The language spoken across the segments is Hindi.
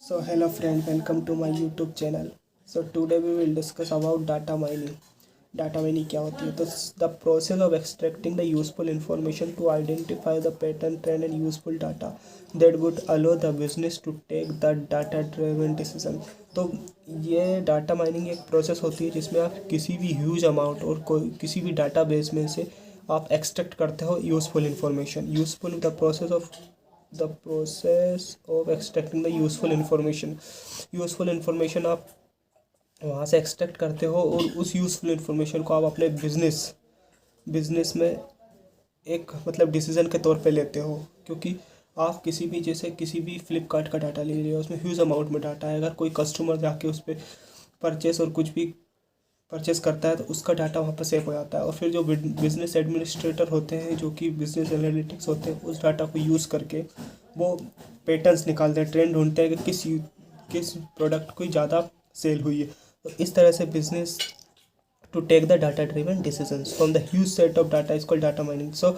So hello friend, welcome to my YouTube channel. So today we will discuss about data mining. Data mining क्या होती है? तो the process of extracting the useful information to identify the pattern, trend and useful data that would allow the business to take the data driven decision. तो ये डाटा माइनिंग एक प्रोसेस होती है जिसमें आप किसी भी ह्यूज अमाउंट और कोई किसी भी डाटा बेस में से आप एक्सट्रैक्ट करते हो useful information. Useful the process of extracting the useful information आप वहाँ से एक्सट्रैक्ट करते हो और उस यूज़फुल इंफॉर्मेशन को आप अपने बिजनेस में एक मतलब डिसीजन के तौर पे लेते हो. क्योंकि आप किसी भी फ्लिपकार्ट का डाटा ले रहे हो, उसमें ह्यूज अमाउंट में डाटा है. अगर कोई कस्टमर जाके उस पर परचेस और कुछ भी परचेस करता है तो उसका डाटा वहाँ पर सेव हो जाता है. और फिर जो बिजनेस एडमिनिस्ट्रेटर होते हैं, जो कि बिजनेस एनालिटिक्स होते हैं, उस डाटा को यूज़ करके वो पैटर्न्स निकालते हैं, ट्रेंड ढूंढते हैं कि किस प्रोडक्ट को ज़्यादा सेल हुई है. तो इस तरह से business to take the data driven decisions from the huge set of data is called data mining. So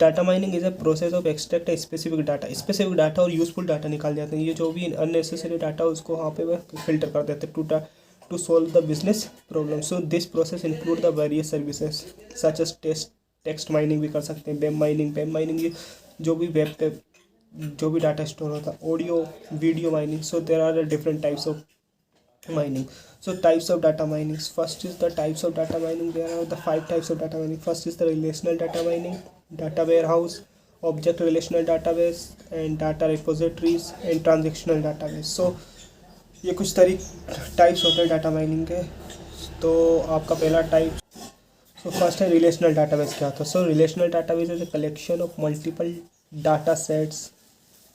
data mining is a process of extract a specific data और useful data निकाल जाते हैं. ये जो भी unnecessary डाटा उसको वहाँ पे वह फिल्टर कर देते हैं to solve the business problem. So this process include the various services such as text mining भी कर सकते हैं, वेब माइनिंग ये जो भी वेब पे जो भी डाटा स्टोर होता है, audio video mining. So there are different types of mining. So types of data mining. First is the types of data mining. There are the 5 types of data mining. First is the relational data mining, data warehouse, object relational database and data repositories and transactional database. So ये कुछ टाइप्स होते हैं डाटा माइनिंग के. तो आपका पहला टाइप फर्स्ट है रिलेशनल डाटाबेस. क्या होता है? So relational database is a collection of multiple data sets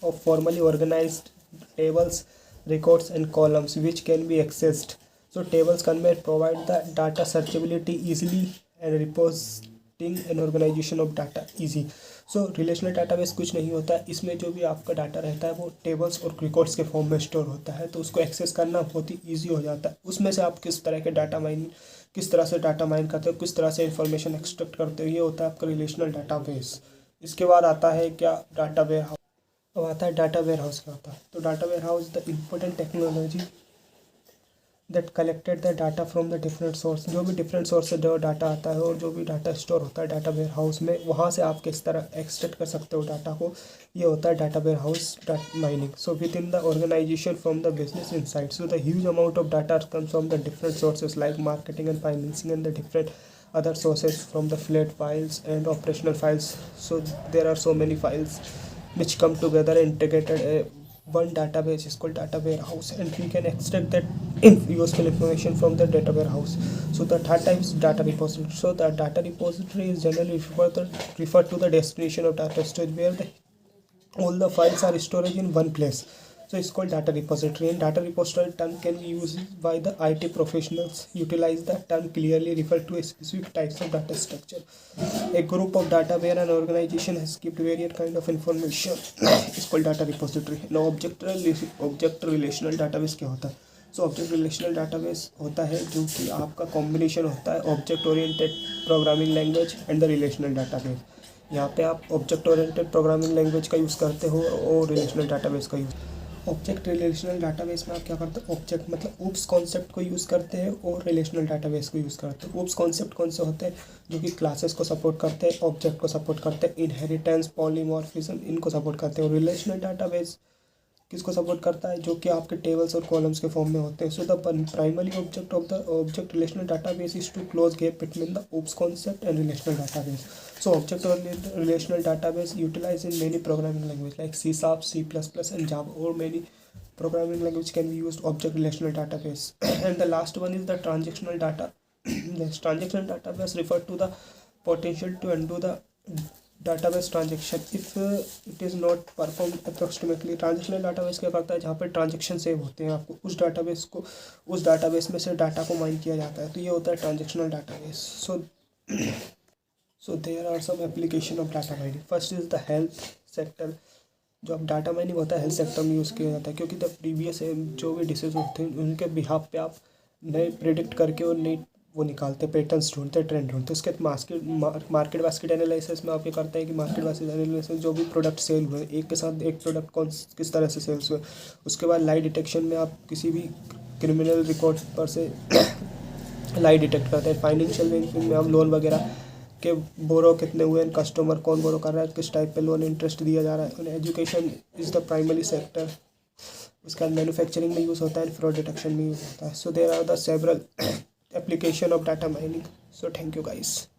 of formally organized tables, records and columns which can be accessed. So tables convey provide the data searchability easily and reposing and organization of data easy. So relational database कुछ नहीं होता है. इसमें जो भी आपका डाटा रहता है वो टेबल्स और रिकॉर्ड्स के फॉर्म में स्टोर होता है, तो उसको एक्सेस करना बहुत ही ईजी हो जाता है. उसमें से आप किस तरह से डाटा माइन करते हो, किस तरह से इंफॉर्मेशन एक्सट्रैक्ट करते हो, ये होता है आपका रिलेशनल डाटाबेस. इसके बाद आता है क्या? Data ware. अब आता है डाटा वेयर हाउस. क्या होता है? तो data ware house the important technology that collected the data from the different source. जो भी डिफरेंट सोर्स से जो डाटा आता है और जो भी डाटा स्टोर होता है डाटा वेयर हाउस में, वहाँ से आप किस तरह एक्सट्रैक्ट कर सकते हो डाटा को, ये होता है data ware house mining. So with in the organisation from the business insight. So the huge amount of data comes from the different sources like marketing and financing and the different other sources from the flat files and operational files. So there are so many files which come together and integrated one database is called data warehouse, and we can extract that useful information from the data warehouse. So the third type is data repository. So the data repository is generally referred to the destination of data storage where all the files are stored in one place. So it's called data repository, and data repository term can be used by the IT professionals. Utilize the term clearly refer to a specific types of data structure. A group of data where an organization has kept various kind of information is called data repository. Now object relational database क्या होता है? सो ऑब्जेक्ट रिलेशनल डाटाबेस होता है जो कि आपका कॉम्बिनेशन होता है object oriented programming language and the relational database. यहाँ पे आप ऑब्जेक्ट ओरिएंटेड प्रोग्रामिंग लैंग्वेज का यूज़ करते हो और रिलेशनल डाटाबेस का यूज़. ऑब्जेक्ट रिलेशनल डाटाबेस में आप क्या करते हो? ऑब्जेक्ट मतलब ऊप्स कॉन्सेप्ट को यूज़ करते हैं और रिलेशनल डाटाबेस को यूज़ करते हैं. ऊप्स कॉन्सेप्ट कौन से होते हैं? जो कि क्लासेस को सपोर्ट करते हैं, ऑब्जेक्ट को सपोर्ट करते हैं, इनहेरिटेंस, पॉलीमॉर्फिज्म इनको सपोर्ट करते हैं. और रिलेशनल डाटाबेस किसको सपोर्ट करता है? जो कि आपके टेबल्स और कॉलम्स के फॉर्म में होते हैं. So the primary object of the object relational database is to close gap between the OOPs concept and relational database. So object relational database utilise in many programming language like C#, C++ and Java, or many programming language can be used object relational database. And the last one is the transactional data. Yes, transactional database refer to the potential to undo the database transaction if it is not performed approximately. Transactional database क्या करता है? जहाँ पर ट्रांजेक्शन सेव होते हैं, आपको उस डाटाबेस में से डाटा को माइन किया जाता है, तो ये होता है transactional database. So there are some application of data mining. First is the health sector. जो अब डाटा माइनिंग होता है हेल्थ सेक्टर में यूज़ किया जाता है, क्योंकि द प्रीवियस जो भी डिसीज होते हैं उनके बिहाफ पे आप नए प्रिडिक्ट करके और नई वो निकालते, पैटर्न्स ढूंढते, ट्रेंड ढूंढते। उसके बाद मार्केट बास्केट एनालिसिस में आप ये करते हैं कि मार्केट बास्केट एनालिसिस जो भी प्रोडक्ट सेल हुए, एक के साथ एक प्रोडक्ट किस तरह से सेल्स हुए। उसके बाद लाई डिटेक्शन में आप किसी भी क्रिमिनल रिकॉर्ड पर से लाई डिटेक्ट करते हैं। फाइनेंशियल बैंकिंग में हम लोन वगैरह के बोरो कितने हुए, कस्टमर कौन बोरो कर रहा है, किस टाइप पे लोन इंटरेस्ट दिया जा रहा है। Education is the primary sector. उसका मैन्युफैक्चरिंग में यूज़ होता है, फ्रॉड डिटेक्शन में यूज़ होता है। So there are the several application of data mining. So thank you guys.